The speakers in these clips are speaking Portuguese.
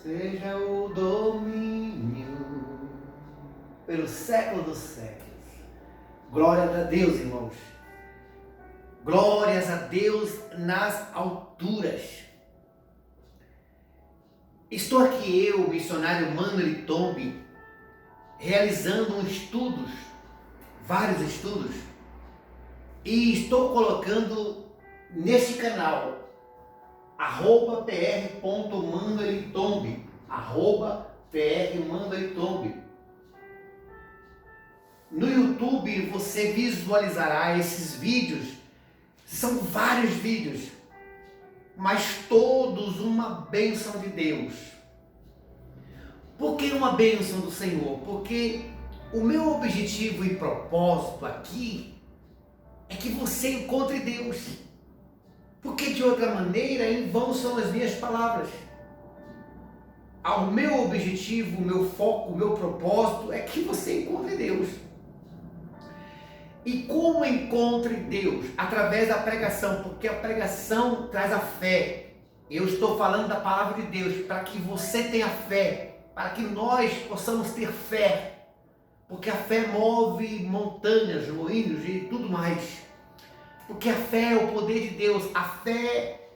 seja o domínio pelos séculos dos séculos. Glórias a Deus, irmãos. Glórias a Deus nas alturas. Estou aqui eu, missionário Manuel Tombi, realizando vários estudos, e estou colocando neste canal @pr.manueltombi, @pr.manueltombi. No YouTube você visualizará esses vídeos. São vários vídeos, mas todos uma bênção de Deus. Por que uma bênção do Senhor? Porque o meu objetivo e propósito aqui é que você encontre Deus. Porque de outra maneira, em vão são as minhas palavras. O meu objetivo, o meu foco, o meu propósito é que você encontre Deus. E como encontre Deus? Através da pregação, porque a pregação traz a fé. Eu estou falando da palavra de Deus para que você tenha fé, para que nós possamos ter fé, porque a fé move montanhas, moinhos e tudo mais. Porque a fé é o poder de Deus, a fé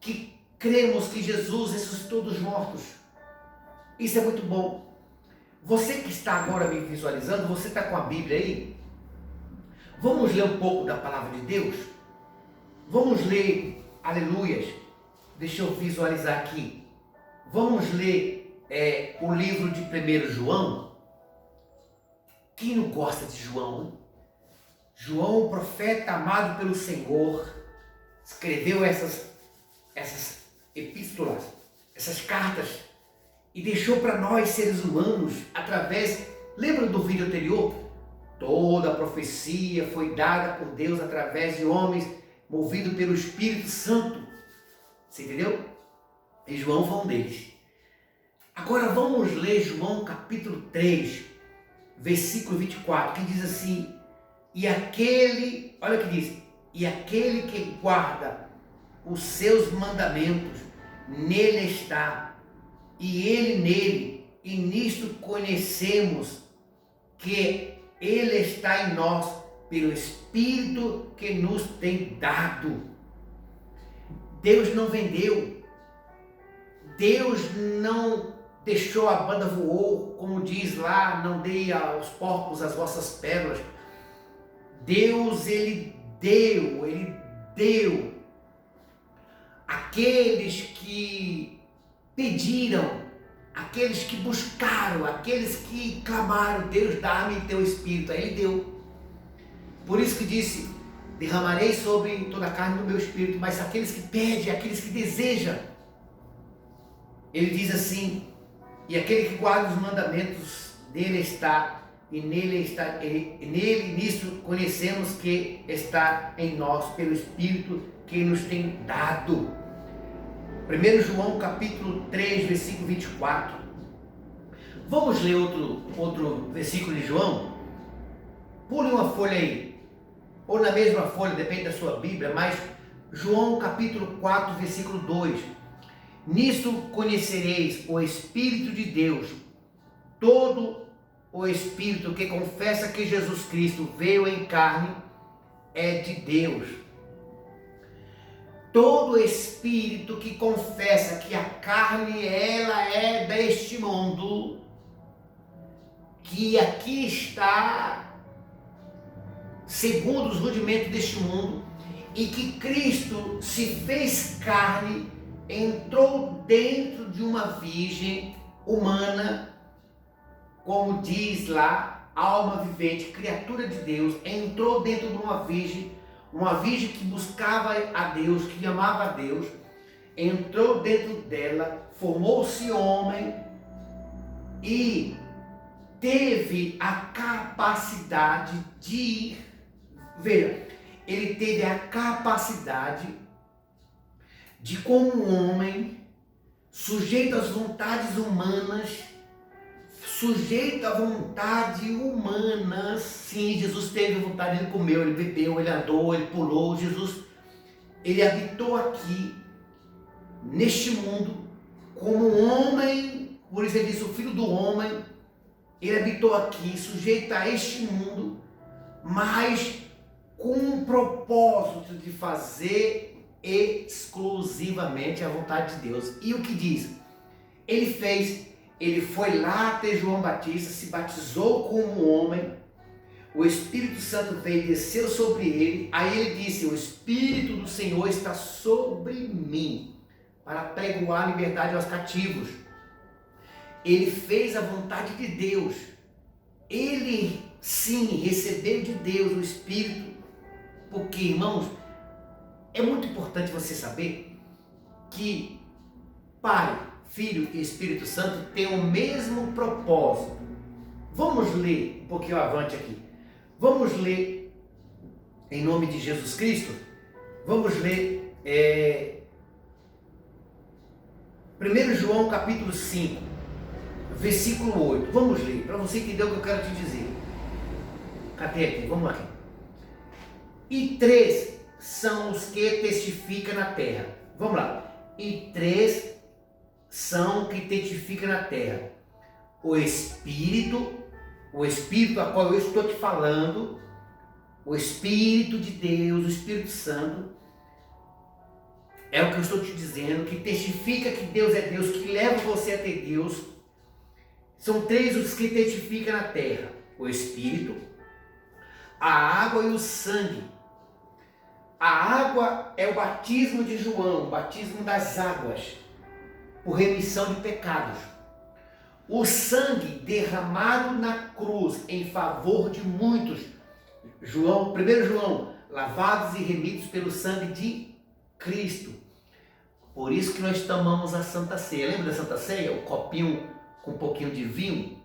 que cremos que Jesus ressuscitou dos mortos. Isso é muito bom. Você que está agora me visualizando, você está com a Bíblia aí? Vamos ler um pouco da palavra de Deus? Vamos ler, aleluias. Deixa eu visualizar aqui. Vamos ler o livro de 1 João. Quem não gosta de João, hein? João, o profeta amado pelo Senhor, escreveu essas epístolas, essas cartas, e deixou para nós, seres humanos, lembra do vídeo anterior? Toda a profecia foi dada por Deus através de homens movidos pelo Espírito Santo. Você entendeu? E João foi um deles. Agora vamos ler João capítulo 3, versículo 24, que diz assim: olha o que diz, e aquele que guarda os seus mandamentos, nele está, e ele nele, e nisto conhecemos que ele está em nós, pelo Espírito que nos tem dado. Deus não vendeu, Deus não deixou a banda voou, como diz lá, não dei aos porcos as vossas pérolas. Deus, Ele deu. Aqueles que pediram, aqueles que buscaram, aqueles que clamaram, Deus, dá-me teu Espírito. Aí Ele deu. Por isso que disse, derramarei sobre toda a carne do meu Espírito, mas aqueles que pedem, aqueles que desejam. Ele diz assim, e aquele que guarda os mandamentos dele está, e nele, nisso, conhecemos que está em nós, pelo Espírito que nos tem dado. 1 João capítulo 3, versículo 24. Vamos ler outro versículo de João? Pule uma folha aí, ou na mesma folha, depende da sua Bíblia, mas João capítulo 4, versículo 2. Nisso conhecereis o Espírito de Deus. Todo o Espírito que confessa que Jesus Cristo veio em carne é de Deus. Todo Espírito que confessa que a carne ela é deste mundo, que aqui está segundo os rudimentos deste mundo, e que Cristo se fez carne, entrou dentro de uma virgem humana, como diz lá, alma vivente, criatura de Deus, entrou dentro de uma virgem que buscava a Deus, que amava a Deus, entrou dentro dela, formou-se homem e teve a capacidade ele teve a capacidade de, como um homem, sujeito às vontades humanas, sim, Jesus teve vontade, ele comeu, ele bebeu, ele andou, ele pulou, Jesus, ele habitou aqui, neste mundo, como um isso ele diz, o Filho do Homem, ele habitou aqui, sujeito a este mundo, mas com um propósito de fazer exclusivamente a vontade de Deus. E o que diz? Ele foi lá até João Batista, se batizou como homem, o Espírito Santo veio e desceu sobre ele, aí ele disse, o Espírito do Senhor está sobre mim, para pregoar a liberdade aos cativos. Ele fez a vontade de Deus, ele sim recebeu de Deus o Espírito, porque, irmãos, é muito importante você saber que Pai, Filho e Espírito Santo têm o mesmo propósito. Vamos ler um pouquinho avante aqui. Vamos ler em nome de Jesus Cristo. Vamos ler 1 João capítulo 5, versículo 8. Vamos ler, para você entender o que eu quero te dizer. Cadê aqui? Vamos aqui. E 3 são os que testificam na terra. Vamos lá. E 3 são que testificam na terra. O Espírito a qual eu estou te falando, o Espírito de Deus, o Espírito Santo, é o que eu estou te dizendo, que testifica que Deus é Deus, que leva você a ter Deus. São 3 os que testificam na terra: o Espírito, a água e o sangue. A água é o batismo de João, o batismo das águas, por remissão de pecados. O sangue derramado na cruz em favor de muitos. 1 João, lavados e remidos pelo sangue de Cristo. Por isso que nós tomamos a Santa Ceia. Lembra da Santa Ceia? O copinho com um pouquinho de vinho,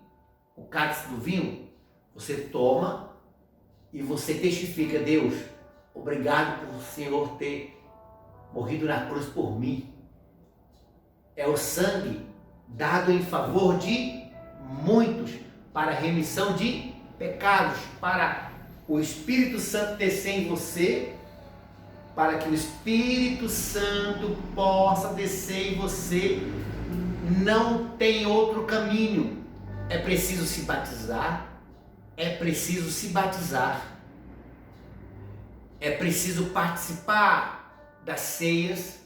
o cálice do vinho. Você toma e você testifica: Deus, obrigado por o Senhor ter morrido na cruz por mim. É o sangue dado em favor de muitos, para a remissão de pecados, para o Espírito Santo descer em você, para que o Espírito Santo possa descer em você. Não tem outro caminho. É preciso se batizar, é preciso se batizar, é preciso participar das ceias,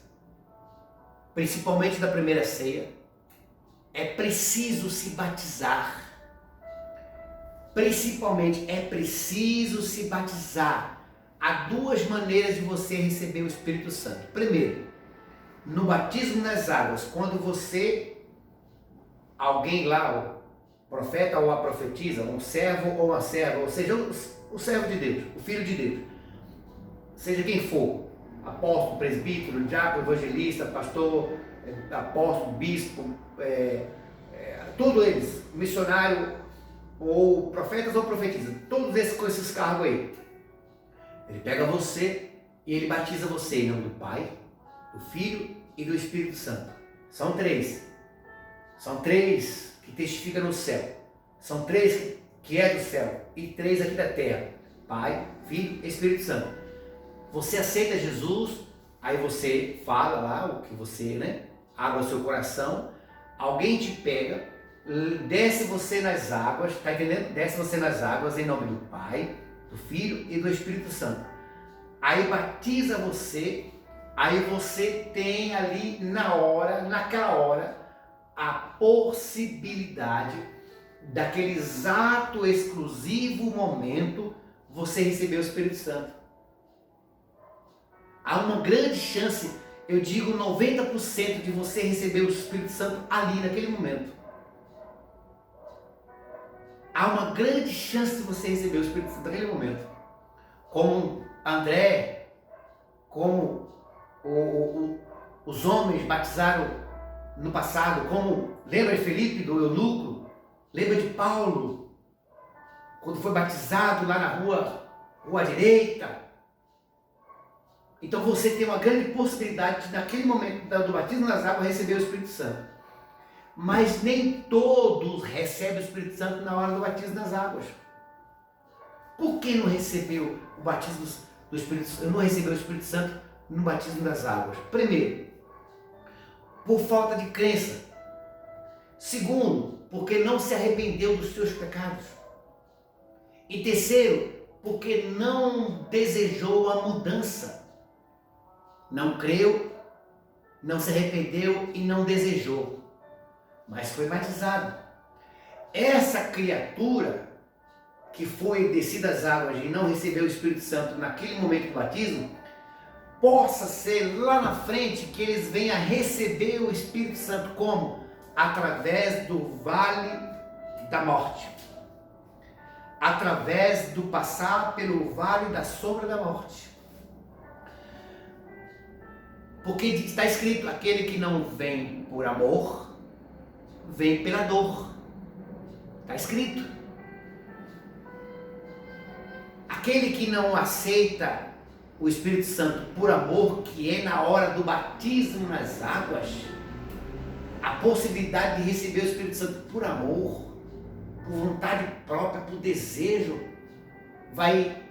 principalmente da primeira ceia. É preciso se batizar. Principalmente é preciso se batizar. Há 2 maneiras de você receber o Espírito Santo. Primeiro, no batismo nas águas, quando alguém lá, o profeta ou a profetisa, um servo ou uma serva, ou seja, o servo de Deus, o Filho de Deus, seja quem for, apóstolo, presbítero, diácono, evangelista, pastor, apóstolo, bispo, todos eles, missionário, ou profetas ou profetisas, todos esses com esses cargos aí, ele pega você e ele batiza você em nome do Pai, do Filho e do Espírito Santo. São 3 que testificam no céu, são 3 que é do céu e 3 aqui da terra: Pai, Filho e Espírito Santo. Você aceita Jesus, aí você fala lá o que você, abre o seu coração, alguém te pega, desce você nas águas, tá entendendo? Desce você nas águas em nome do Pai, do Filho e do Espírito Santo. Aí batiza você, aí você tem ali naquela hora, a possibilidade daquele exato exclusivo momento você receber o Espírito Santo. Há uma grande chance, eu digo 90% de você receber o Espírito Santo ali naquele momento. Há uma grande chance de você receber o Espírito Santo naquele momento. Como André, como os homens batizaram no passado, como lembra de Felipe, do eunuco, lembra de Paulo, quando foi batizado lá na rua direita. Então você tem uma grande possibilidade de, naquele momento do batismo nas águas, receber o Espírito Santo. Mas nem todos recebem o Espírito Santo na hora do batismo nas águas. Por que não recebeu o batismo do Espírito Santo? Não recebeu o Espírito Santo no batismo das águas? Primeiro, por falta de crença. Segundo, porque não se arrependeu dos seus pecados. E terceiro, porque não desejou a mudança. Não creu, não se arrependeu e não desejou, mas foi batizado. Essa criatura que foi descida às águas e não recebeu o Espírito Santo naquele momento do batismo, possa ser lá na frente que eles venham a receber o Espírito Santo como? Através do vale da morte. Através do passar pelo vale da sombra da morte. Porque está escrito, aquele que não vem por amor, vem pela dor. Está escrito. Aquele que não aceita o Espírito Santo por amor, que é na hora do batismo nas águas, a possibilidade de receber o Espírito Santo por amor, por vontade própria, por desejo,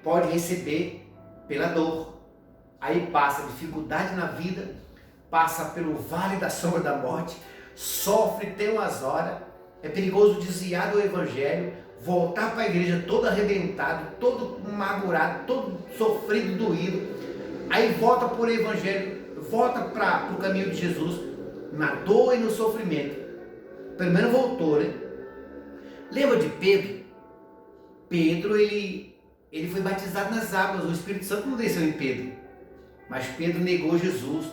pode receber pela dor. Aí passa dificuldade na vida, passa pelo vale da sombra da morte, sofre, tem umas horas, é perigoso desviar do evangelho, voltar para a igreja todo arrebentado, todo amargurado, todo sofrido, doído, aí volta por evangelho, volta para o caminho de Jesus, na dor e no sofrimento. Pelo menos voltou, né? Lembra de Pedro? Pedro, ele foi batizado nas águas, o Espírito Santo não desceu em Pedro, mas Pedro negou Jesus.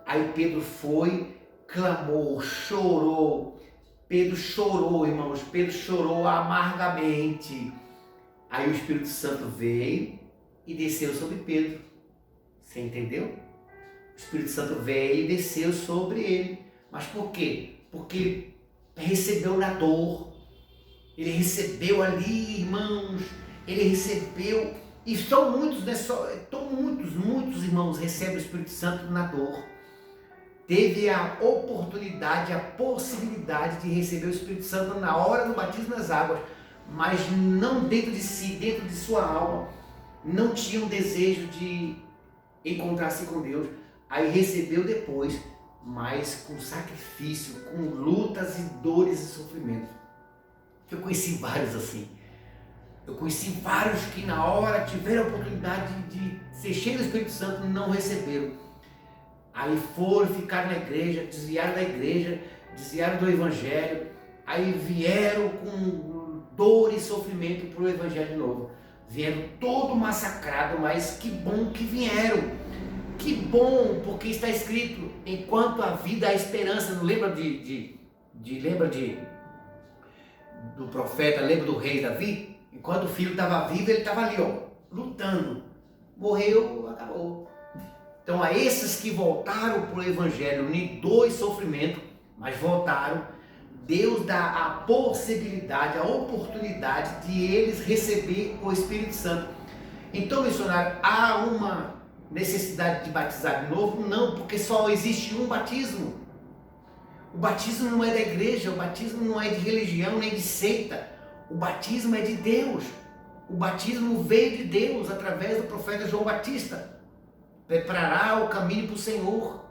Aí Pedro foi, clamou, chorou. Pedro chorou, irmãos, Pedro chorou amargamente. Aí o Espírito Santo veio e desceu sobre Pedro. Você entendeu? O Espírito Santo veio e desceu sobre ele. Mas por quê? Porque ele recebeu na dor. Ele recebeu ali, irmãos, ele recebeu, e são muitos, né? Muitos irmãos recebem o Espírito Santo na dor. Teve a oportunidade, a possibilidade de receber o Espírito Santo na hora do batismo nas águas, mas não dentro de si, dentro de sua alma, não tinha um desejo de encontrar-se com Deus. Aí recebeu depois, mas com sacrifício, com lutas e dores e sofrimentos. Eu conheci vários assim. Eu conheci vários que na hora tiveram a oportunidade de ser cheios do Espírito Santo e não receberam. Aí foram, ficaram na igreja, desviaram da igreja, desviaram do evangelho, aí vieram com dor e sofrimento para o evangelho novo. Vieram todo massacrado, mas que bom que vieram. Que bom, porque está escrito, enquanto a vida há esperança. Não lembra do profeta, lembra do rei Davi? Enquanto o filho estava vivo, ele estava ali, ó, lutando. Morreu, acabou. Então a esses que voltaram para o evangelho, nem dor e sofrimento, mas voltaram, Deus dá a possibilidade, a oportunidade de eles receber o Espírito Santo. Então, missionário, há uma necessidade de batizar de novo? Não, porque só existe um batismo. O batismo não é da igreja, o batismo não é de religião, nem de seita. O batismo é de Deus. O batismo veio de Deus através do profeta João Batista. Preparará o caminho para o Senhor.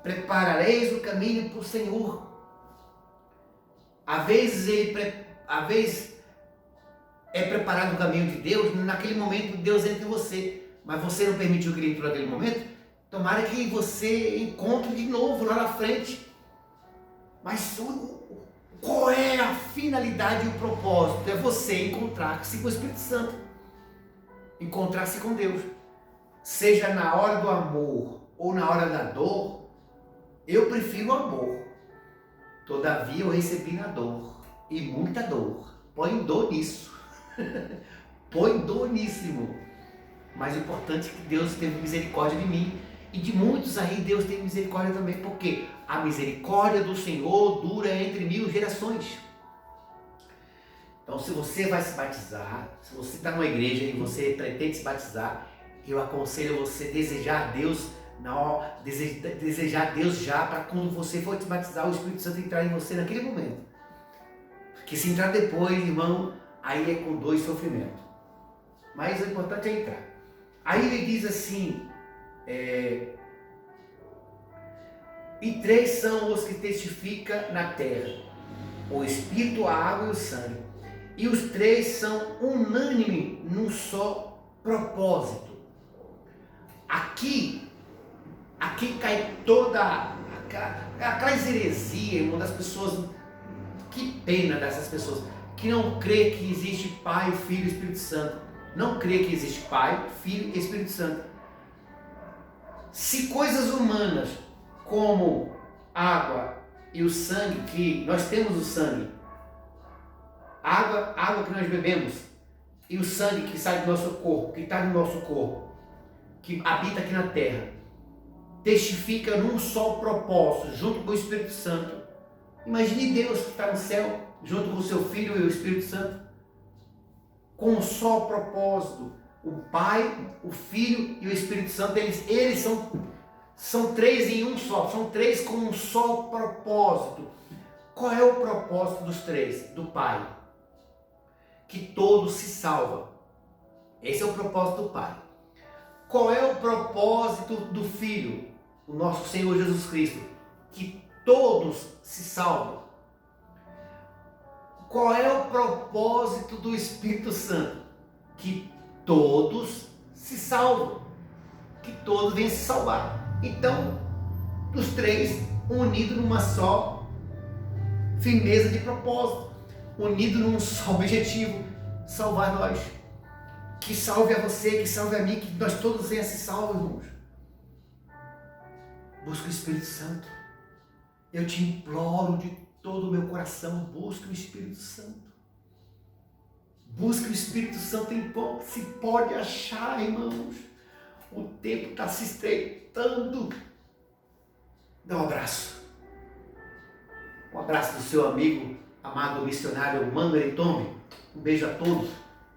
Preparareis o caminho para o Senhor. Às vezes é preparado o caminho de Deus, naquele momento Deus entra em você, mas você não permitiu que ele entre naquele momento. Tomara que você encontre de novo lá na frente. Mas qual é a finalidade e o propósito? É você encontrar-se com o Espírito Santo. Encontrar-se com Deus. Seja na hora do amor ou na hora da dor, eu prefiro o amor. Todavia eu recebi na dor. E muita dor. Põe dor nisso. Põe dor nisso, irmão. Mas o importante é que Deus teve misericórdia de mim. E de muitos aí Deus tem misericórdia também, porque a misericórdia do Senhor dura entre 1000 gerações. Então, se você vai se batizar, se você está numa igreja e você pretende se batizar, eu aconselho você desejar Deus já, para quando você for se batizar, o Espírito Santo entrar em você naquele momento. Porque se entrar depois, irmão, aí é com dor e sofrimento. Mas o importante é entrar. Aí ele diz assim, E três são os que testificam na terra: o Espírito, a água e o sangue. E os três são unânimes num só propósito. Aqui cai toda aquela heresia, irmão, das pessoas. Que pena dessas pessoas que não crê que existe Pai, Filho e Espírito Santo. Não crê que existe Pai, Filho e Espírito Santo. Se coisas humanas como água e o sangue, que nós temos o sangue, água que nós bebemos, e o sangue que sai do nosso corpo, que está no nosso corpo, que habita aqui na terra, testifica num só propósito, junto com o Espírito Santo. Imagine Deus que está no céu, junto com o seu Filho e o Espírito Santo, com um só propósito. O Pai, o Filho e o Espírito Santo, eles são três em um só, são três com um só propósito. Qual é o propósito dos três? Do Pai? Que todos se salvam. Esse é o propósito do Pai. Qual é o propósito do Filho? O nosso Senhor Jesus Cristo. Que todos se salvam. Qual é o propósito do Espírito Santo? Que todos se salvam. Que todos venham se salvar. Então, os três unidos numa só firmeza de propósito, unidos num só objetivo: salvar nós. Que salve a você, que salve a mim, que nós todos venhamos se salvar, irmãos. Busca o Espírito Santo. Eu te imploro de todo o meu coração, busque o Espírito Santo. Busque o Espírito Santo enquanto se pode achar, irmãos. O tempo está se estreitando. Dá um abraço. Um abraço do seu amigo, amado missionário Mangari Tome. Um beijo a todos,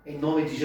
em nome de Jesus.